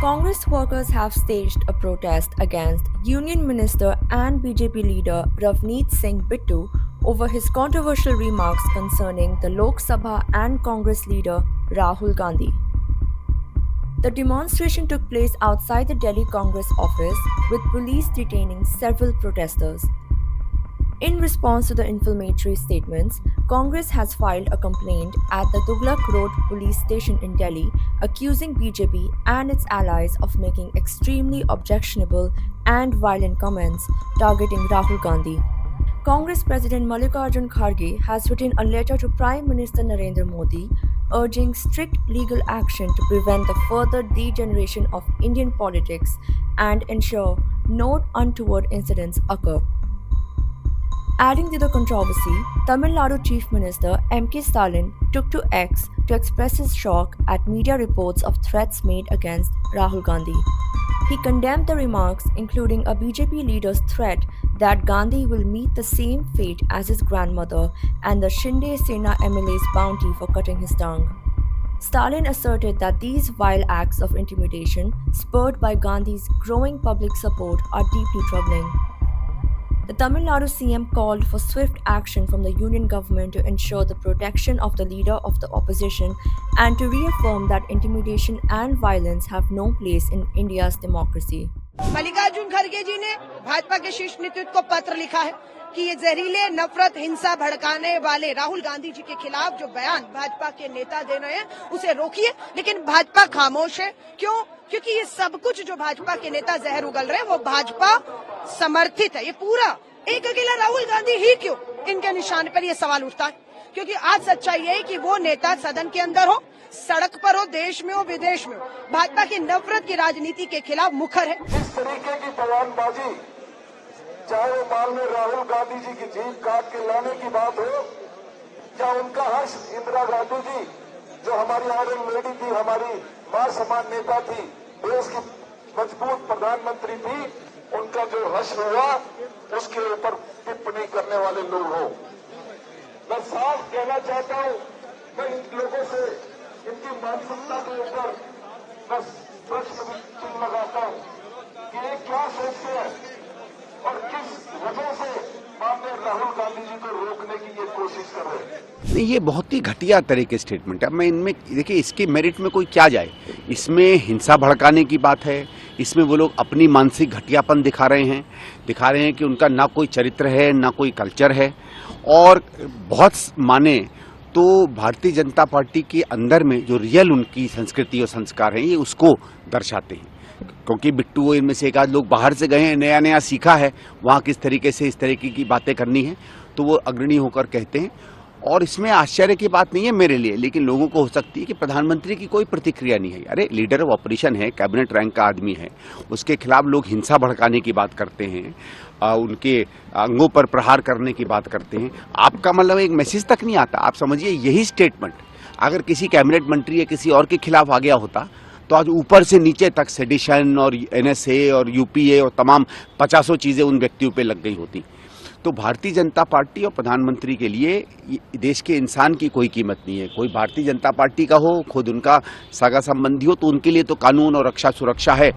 Congress workers have staged a protest against Union Minister and BJP leader Ravneet Singh Bittu over his controversial remarks concerning the Lok Sabha and Congress leader Rahul Gandhi. The demonstration took place outside the Delhi Congress office, with police detaining several protesters. In response to the inflammatory statements, Congress has filed a complaint at the Tughlaq Road police station in Delhi, accusing BJP and its allies of making extremely objectionable and violent comments targeting Rahul Gandhi. Congress President Mallikarjun Kharge has written a letter to Prime Minister Narendra Modi urging strict legal action to prevent the further degeneration of Indian politics and ensure no untoward incidents occur. Adding to the controversy, Tamil Nadu Chief Minister M.K. Stalin took to X to express his shock at media reports of threats made against Rahul Gandhi. He condemned the remarks, including a BJP leader's threat that Gandhi will meet the same fate as his grandmother and the Shinde Sena MLA's bounty for cutting his tongue. Stalin asserted that these vile acts of intimidation, spurred by Gandhi's growing public support, are deeply troubling. The Tamil Nadu CM called for swift action from the union government to ensure the protection of the leader of the opposition and to reaffirm that intimidation and violence have no place in India's democracy. Mallikarjun खड़गे जी ने भाजपा के शीर्ष नेतृत्व को पत्र लिखा है कि ये जहरीले, नफरत, हिंसा भड़काने वाले राहुल गांधी जी के खिलाफ जो बयान भाजपा के नेता दे रहे हैं उसे रोकिए, लेकिन भाजपा खामोश है। क्यों? क्योंकि ये सब कुछ जो भाजपा के नेता जहर उगल रहे हैं वो भाजपा समर्थित है। ये पूरा एक अकेला राहुल गांधी ही क्यों इनके निशान पर ये सवाल उठता है, क्योंकि आज सच्चाई यही कि वो नेता सदन के अंदर हो, सड़क पर हो, देश में हो, विदेश में हो, भाजपा की नफरत की राजनीति के खिलाफ मुखर है। इस तरीके की बयानबाजी, चाहे वो माल में राहुल गांधी जी की जीभ काट के लाने की बात हो या उनका हर्ष इंदिरा गांधी जी जो हमारी आयरन लेडी थी, हमारी मां समान नेता थी, देश की मजबूत प्रधानमंत्री थी, उनका जो हर्ष हुआ उसके ऊपर टिप्पणी करने वाले लोग हो। मैं साफ कहना चाहता हूं, मैं इन लोगों से इनकी मानसिकता के ऊपर बस प्रश्न चिन्ह लगाता हूं कि ये क्या सोचते हैं और किस वजह से माननीय राहुल गांधी जी को रोकने की ये कोशिश कर रहे हैं। नहीं, ये बहुत ही घटिया तरह के स्टेटमेंट है। मैं इनमें देखिए, इसके मेरिट में कोई क्या जाए। इसमें हिंसा भड़काने की बात है, इसमें वो लोग अपनी मानसिक घटियापन दिखा रहे हैं कि उनका ना कोई चरित्र है, ना कोई कल्चर है। और बहुत माने तो भारतीय जनता पार्टी के अंदर में जो रियल उनकी संस्कृति और संस्कार हैं, ये उसको दर्शाते हैं। क्योंकि बिट्टू इनमें से एक आध लोग बाहर से गए हैं, नया नया सीखा है वहाँ किस तरीके से इस तरीके की बातें करनी है, तो वो अग्रणी होकर कहते हैं। और इसमें आश्चर्य की बात नहीं है मेरे लिए, लेकिन लोगों को हो सकती है कि प्रधानमंत्री की कोई प्रतिक्रिया नहीं है। अरे, लीडर ऑफ ऑपरेशन है, कैबिनेट रैंक का आदमी है, उसके खिलाफ लोग हिंसा भड़काने की बात करते हैं, उनके अंगों पर प्रहार करने की बात करते हैं। आपका मतलब एक मैसेज तक नहीं आता। आप समझिए, यही स्टेटमेंट अगर किसी कैबिनेट मंत्री या किसी और के खिलाफ आ गया होता तो आज ऊपर से नीचे तक सेडिशन और एनएसए और यूपीए और तमाम 50 चीजें उन व्यक्तियों पे लग गई होती। तो भारतीय जनता पार्टी और प्रधानमंत्री के लिए देश के इंसान की कोई कीमत नहीं है। कोई भारतीय जनता पार्टी का हो, खुद उनका सगा संबंधी हो, तो उनके लिए तो कानून और रक्षा सुरक्षा है।